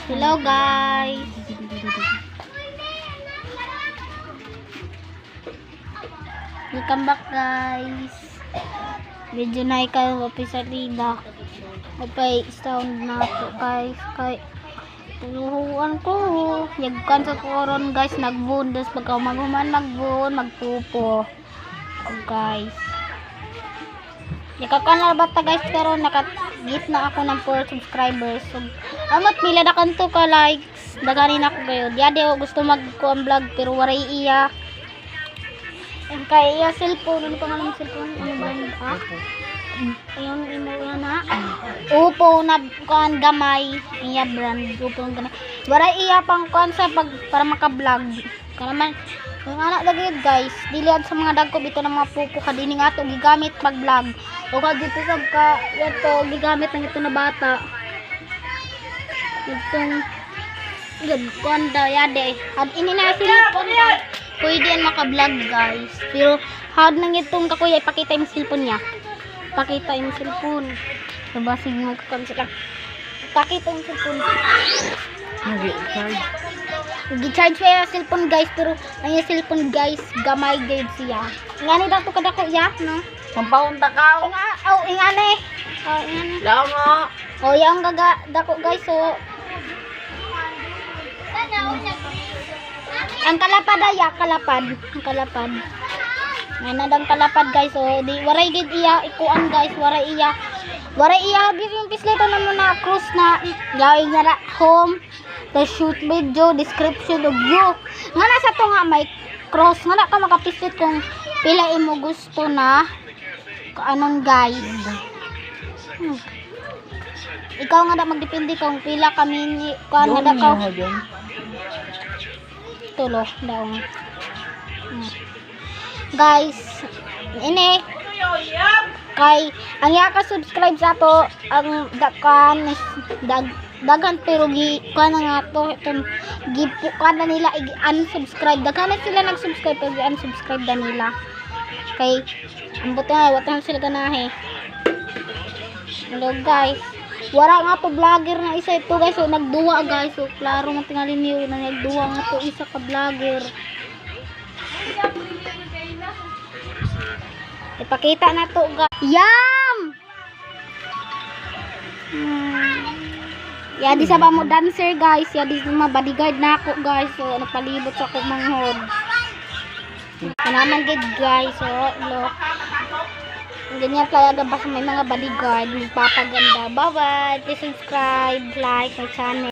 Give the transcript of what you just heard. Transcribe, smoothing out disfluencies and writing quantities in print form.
Hello guys. Welcome back guys. Medyo na ikaw sa lida. Opay sound na to guys. Kay tuluhuan ko. Yagkan sa koron guys. Nagbundas. Pagka maguman nagbun. Magpupo. Guys. Yakakan na bata guys. Pero nakagit na ako ng 4 subscribers. So, amat pila na kanto ka likes. Daganin ako kayo. Diade o gusto mag-vlog pero waray iya. And kaya iya cellphone. Ano pa nga ng cellphone? Ano ba yun? Ha? Ayun, imo yan ha. Upo na kuan gamay. Iya brand. Upo na gamay. Waray iya pang kuan sa para maka-vlog. Kaya naman, yung anak dagid guys. Diliad sa mga dagko bito ng mga pupo ka. Dini nga ito gigamit pag-vlog. O ka dito sa ka. Ito gigamit ng ito na bata. Itong good konda yade. Had ini na sila konda. Pwede yan maka-vlog guys. Pero had nang itong kakuya ipakita yung cellphone niya. Pakita yung cellphone. Diba sige mo kakonsila. Pakita yung cellphone. Nag-charge siya yung cellphone guys. Pero ang yung cellphone guys gamay guide siya. Ingani daw to kadako ya no? Sampahon takaw. Ingani. Ingani. Lao mo. Yang gaga dako guys so. Ang kalapad ay kalapad. Ang kalapad. May nadang kalapad guys. So di waray gid iya ikuan guys, waray iya. Waray iya di yung pislito na mo na cruise na yaw nga home, the shoot video, description of you. Nga na sa to nga may cross nga na ka makapislit kung pila imo gusto na kaanon guys. Ikaw nga na magdepende kung pila kami ni kuan nga da ka. Tulo daw. Guys, ini kay ang yaka subscribe sa to ang dakan dagan pero gi kana nga to itong gipo kana nila unsubscribe dagan na sila nag-subscribe pero unsubscribe da nila kay ambot na wala sila ganahe. Hello guys, wala nga to vlogger na isa ito guys. So nagduwa guys. So klaro nga tingali niyo na nagduwa nga to isa ka vlogger. Ipakita na to guys. Yum! Yadi sa ba mo dancer guys. Yadi sa mga bodyguard na ako guys. So napalibot sa akong manghod. Kanaman good guys. So look. Ganyan talaga basta may mga bodyguard magpapaganda. Bye bye. Please subscribe, like my channel.